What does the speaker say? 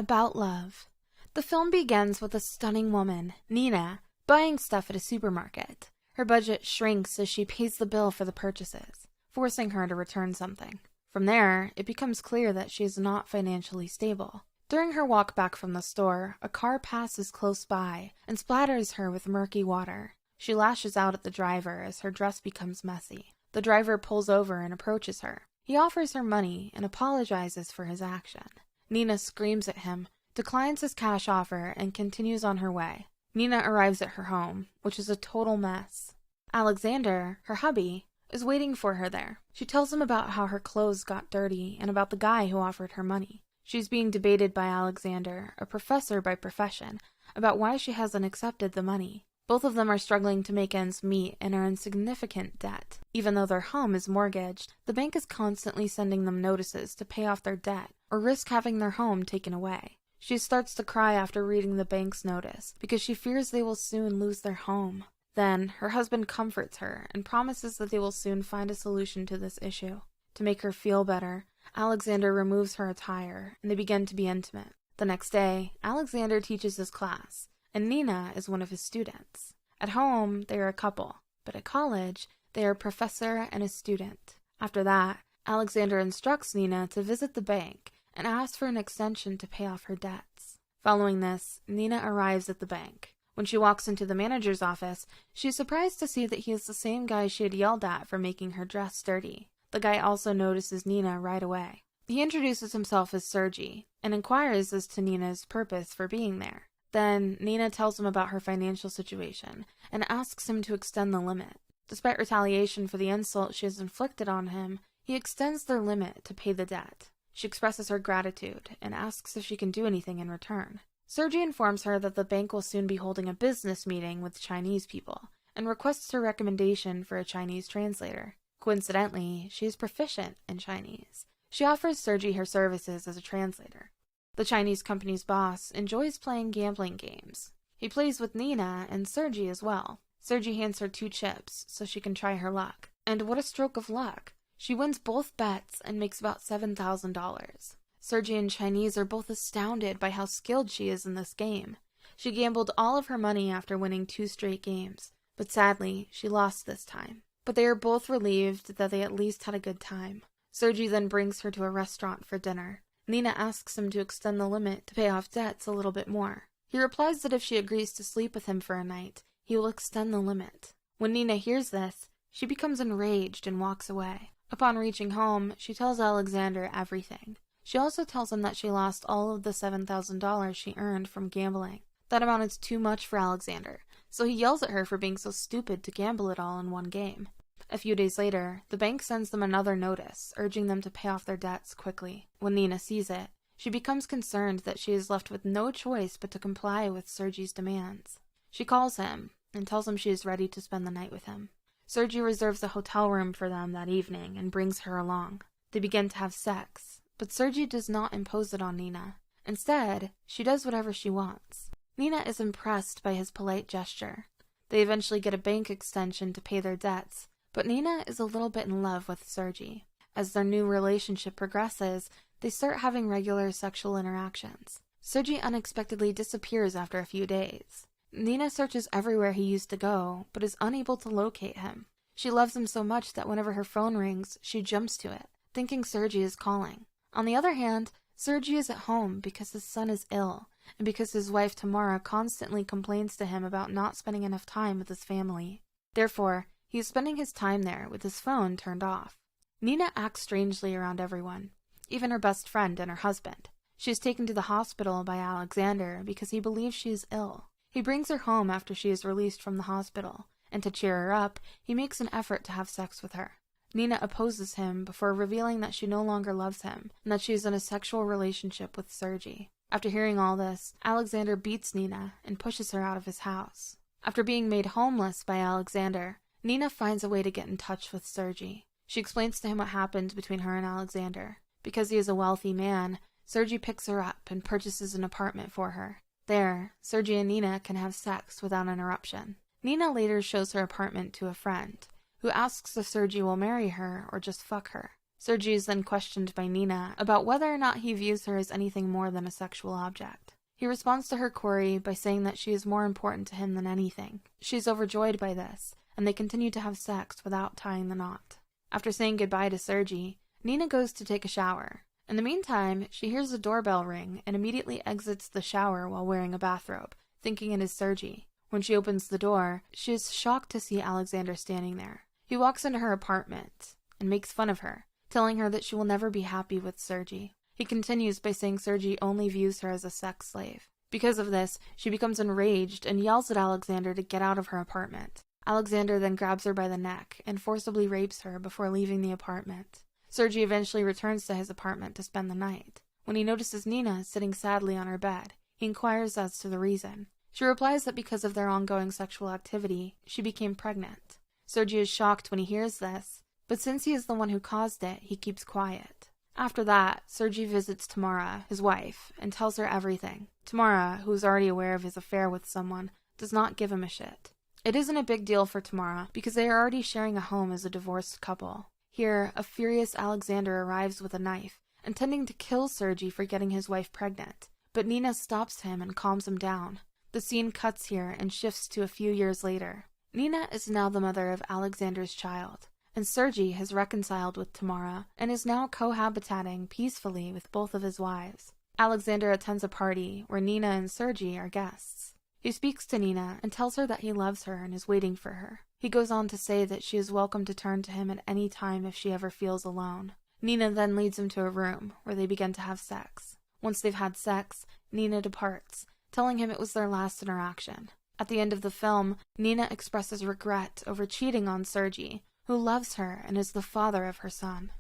About love. The film begins with a stunning woman, Nina, buying stuff at a supermarket. Her budget shrinks as she pays the bill for the purchases, forcing her to return something. From there, it becomes clear that she is not financially stable. During her walk back from the store, a car passes close by and splatters her with murky water. She lashes out at the driver as her dress becomes messy. The driver pulls over and approaches her. He offers her money and apologizes for his action. Nina screams at him, declines his cash offer, and continues on her way. Nina arrives at her home, which is a total mess. Alexander, her hubby, is waiting for her there. She tells him about how her clothes got dirty and about the guy who offered her money. She's being debated by Alexander, a professor by profession, about why she hasn't accepted the money. Both of them are struggling to make ends meet and are in significant debt. Even though their home is mortgaged, the bank is constantly sending them notices to pay off their debt or risk having their home taken away. She starts to cry after reading the bank's notice because she fears they will soon lose their home. Then, her husband comforts her and promises that they will soon find a solution to this issue. To make her feel better, Alexander removes her attire and they begin to be intimate. The next day, Alexander teaches his class, and Nina is one of his students. At home, they are a couple, but at college, they are a professor and a student. After that, Alexander instructs Nina to visit the bank and asks for an extension to pay off her debts. Following this, Nina arrives at the bank. When she walks into the manager's office, she is surprised to see that he is the same guy she had yelled at for making her dress dirty. The guy also notices Nina right away. He introduces himself as Sergey and inquires as to Nina's purpose for being there. Then, Nina tells him about her financial situation and asks him to extend the limit. Despite retaliation for the insult she has inflicted on him, he extends their limit to pay the debt. She expresses her gratitude and asks if she can do anything in return. Sergey informs her that the bank will soon be holding a business meeting with Chinese people and requests her recommendation for a Chinese translator. Coincidentally, she is proficient in Chinese. She offers Sergey her services as a translator. The Chinese company's boss enjoys playing gambling games. He plays with Nina and Sergey as well. Sergey hands her 2 chips so she can try her luck. And what a stroke of luck! She wins both bets and makes about $7,000. Sergey and Chinese are both astounded by how skilled she is in this game. She gambled all of her money after winning 2 straight games, but sadly, she lost this time. But they are both relieved that they at least had a good time. Sergey then brings her to a restaurant for dinner. Nina asks him to extend the limit to pay off debts a little bit more. He replies that if she agrees to sleep with him for a night, he will extend the limit. When Nina hears this, she becomes enraged and walks away. Upon reaching home, she tells Alexander everything. She also tells him that she lost all of the $7,000 she earned from gambling. That amount is too much for Alexander, so he yells at her for being so stupid to gamble it all in one game. A few days later, the bank sends them another notice, urging them to pay off their debts quickly. When Nina sees it, she becomes concerned that she is left with no choice but to comply with Sergey's demands. She calls him and tells him she is ready to spend the night with him. Sergey reserves a hotel room for them that evening and brings her along. They begin to have sex, but Sergey does not impose it on Nina. Instead, she does whatever she wants. Nina is impressed by his polite gesture. They eventually get a bank extension to pay their debts, but Nina is a little bit in love with Sergey. As their new relationship progresses, they start having regular sexual interactions. Sergey unexpectedly disappears after a few days. Nina searches everywhere he used to go, but is unable to locate him. She loves him so much that whenever her phone rings, she jumps to it, thinking Sergey is calling. On the other hand, Sergey is at home because his son is ill, and because his wife Tamara constantly complains to him about not spending enough time with his family. Therefore, he is spending his time there with his phone turned off. Nina acts strangely around everyone, even her best friend and her husband. She is taken to the hospital by Alexander because he believes she is ill. He brings her home after she is released from the hospital, and to cheer her up, he makes an effort to have sex with her. Nina opposes him before revealing that she no longer loves him, and that she is in a sexual relationship with Sergey. After hearing all this, Alexander beats Nina and pushes her out of his house. After being made homeless by Alexander, Nina finds a way to get in touch with Sergey. She explains to him what happened between her and Alexander. Because he is a wealthy man, Sergey picks her up and purchases an apartment for her. There, Sergey and Nina can have sex without interruption. Nina later shows her apartment to a friend, who asks if Sergey will marry her or just fuck her. Sergei is then questioned by Nina about whether or not he views her as anything more than a sexual object. He responds to her query by saying that she is more important to him than anything. She's overjoyed by this, and they continue to have sex without tying the knot. After saying goodbye to Sergei, Nina goes to take a shower. In the meantime, she hears the doorbell ring and immediately exits the shower while wearing a bathrobe, thinking it is Sergei. When she opens the door, she is shocked to see Alexander standing there. He walks into her apartment and makes fun of her, telling her that she will never be happy with Sergei. He continues by saying Sergei only views her as a sex slave. Because of this, she becomes enraged and yells at Alexander to get out of her apartment. Alexander then grabs her by the neck and forcibly rapes her before leaving the apartment. Sergei eventually returns to his apartment to spend the night. When he notices Nina sitting sadly on her bed, he inquires as to the reason. She replies that because of their ongoing sexual activity, she became pregnant. Sergei is shocked when he hears this, but since he is the one who caused it, he keeps quiet. After that, Sergei visits Tamara, his wife, and tells her everything. Tamara, who is already aware of his affair with someone, does not give him a shit. It isn't a big deal for Tamara, because they are already sharing a home as a divorced couple. Here, a furious Alexander arrives with a knife, intending to kill Sergei for getting his wife pregnant, but Nina stops him and calms him down. The scene cuts here and shifts to a few years later. Nina is now the mother of Alexander's child, and Sergei has reconciled with Tamara and is now cohabitating peacefully with both of his wives. Alexander attends a party where Nina and Sergei are guests. He speaks to Nina and tells her that he loves her and is waiting for her. He goes on to say that she is welcome to turn to him at any time if she ever feels alone. Nina then leads him to a room where they begin to have sex. Once they've had sex, Nina departs, telling him it was their last interaction. At the end of the film, Nina expresses regret over cheating on Sergei, who loves her and is the father of her son.